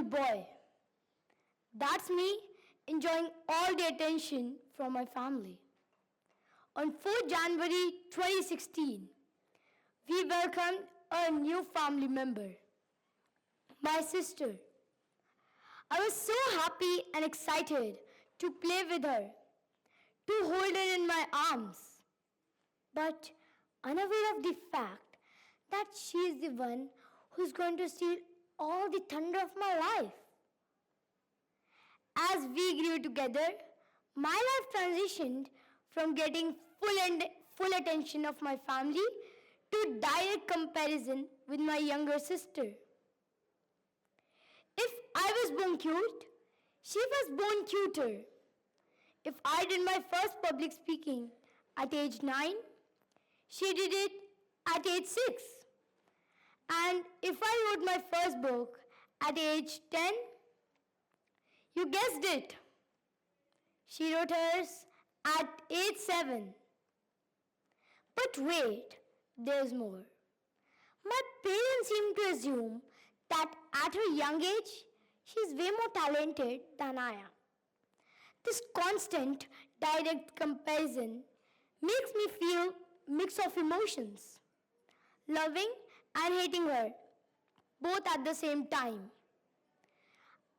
boy. That's me enjoying all the attention from my family. On 4th January 2016, we welcomed a new family member, my sister. I was so happy and excited to play with her, to hold her in my arms, but unaware of the fact that she is the one who's going to steal all the thunder of my life. As we grew together, my life transitioned from getting full attention of my family to direct comparison with my younger sister. If I was born cute, she was born cuter. If I did my first public speaking at age 9, she did it at age 6. And if I wrote my first book at age 10, you guessed it, she wrote hers at age 7. But wait, there's more. My parents seem to assume that at her young age, she's way more talented than I am. This constant direct comparison makes me feel mix of emotions, loving and hating her, both at the same time.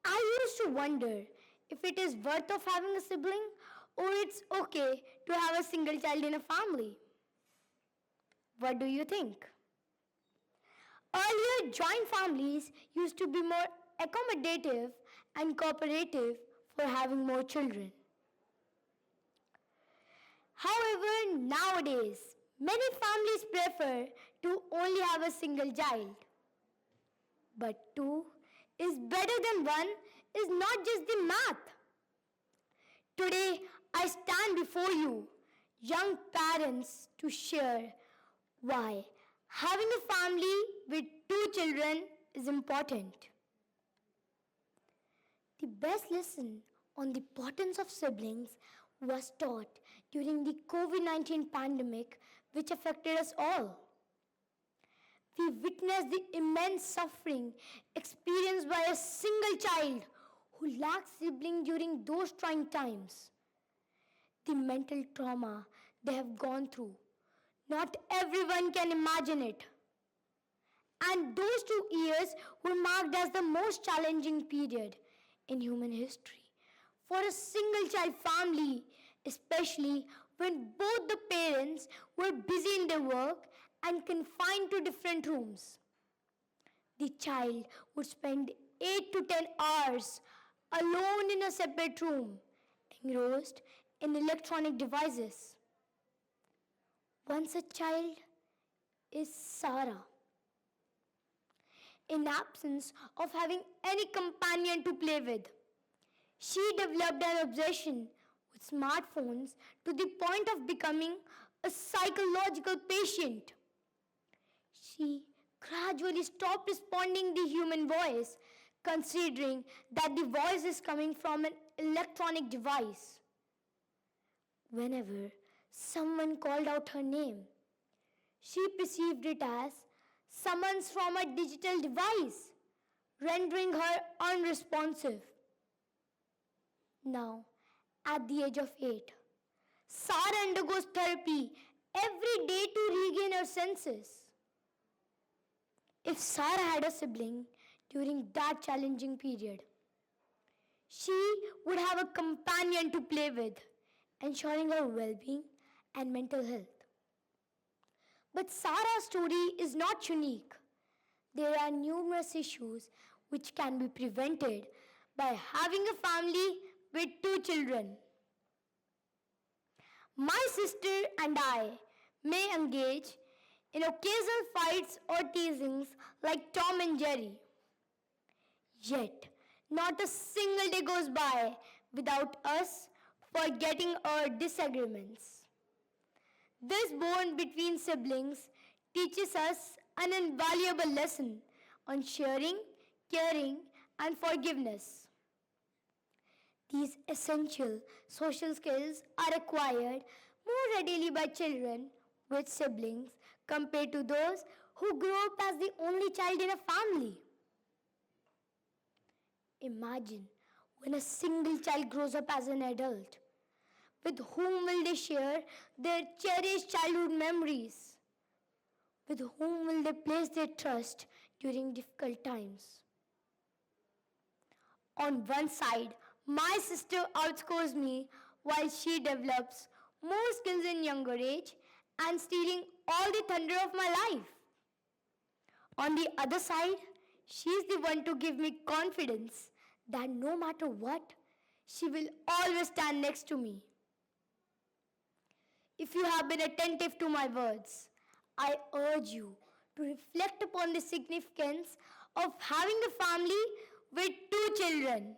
I used to wonder if it is worth of having a sibling or it's okay to have a single child in a family. What do you think? Earlier, joint families used to be more accommodative and cooperative for having more children. However, nowadays, many families prefer to only have a single child. But 2 is better than 1 is not just the math. Today, I stand before you, young parents, to share why having a family with 2 children is important. The best lesson on the importance of siblings was taught during the COVID-19 pandemic, which affected us all. We witnessed the immense suffering experienced by a single child who lacked sibling during those trying times. The mental trauma they have gone through, not everyone can imagine it. And those 2 years were marked as the most challenging period in human history for a single child family, especially when both the parents were busy in their work and confined to different rooms. The child would spend 8 to 10 hours alone in a separate room, engrossed in electronic devices. One such child is Sarah. In absence of having any companion to play with, she developed an obsession with smartphones to the point of becoming a psychological patient. She gradually stopped responding to the human voice, considering that the voice is coming from an electronic device. Whenever someone called out her name, she perceived it as summons from a digital device, rendering her unresponsive. Now, at the age of 8, Sarah undergoes therapy every day to regain her senses. If Sarah had a sibling during that challenging period, she would have a companion to play with, ensuring her well-being and mental health. But Sarah's story is not unique. There are numerous issues which can be prevented by having a family with 2 children. My sister and I may engage in occasional fights or teasings like Tom and Jerry. Yet, not a single day goes by without us forgetting our disagreements. This bond between siblings teaches us an invaluable lesson on sharing, caring, and forgiveness. These essential social skills are acquired more readily by children with siblings compared to those who grow up as the only child in a family. Imagine when a single child grows up as an adult. With whom will they share their cherished childhood memories? With whom will they place their trust during difficult times? On one side, my sister outscores me while she develops more skills in younger age and stealing all the thunder of my life. On the other side, she's the one to give me confidence that no matter what, she will always stand next to me. If you have been attentive to my words, I urge you to reflect upon the significance of having a family with 2 children.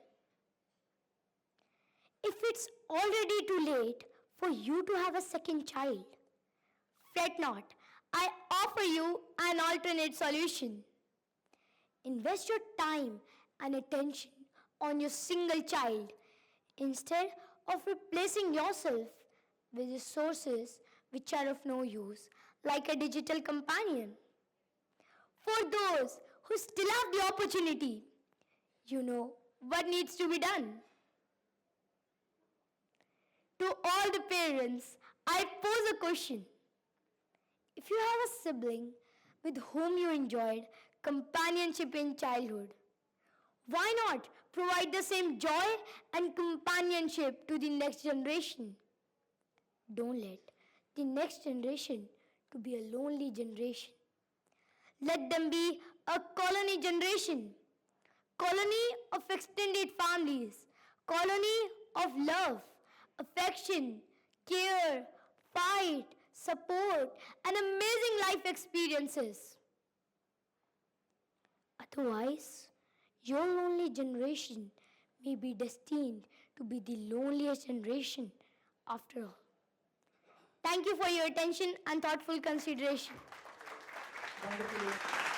If it's already too late for you to have a second child, fret not. I offer you an alternate solution. Invest your time and attention on your single child instead of replacing yourself with resources which are of no use, like a digital companion. For those who still have the opportunity, you know what needs to be done. To all the parents, I pose a question. If you have a sibling with whom you enjoyed companionship in childhood, why not provide the same joy and companionship to the next generation? Don't let the next generation to be a lonely generation. Let them be a colony generation, colony of extended families, colony of love, affection, care, fight, support, and amazing life experiences. Otherwise, your lonely generation may be destined to be the loneliest generation after all. Thank you for your attention and thoughtful consideration. Wonderful.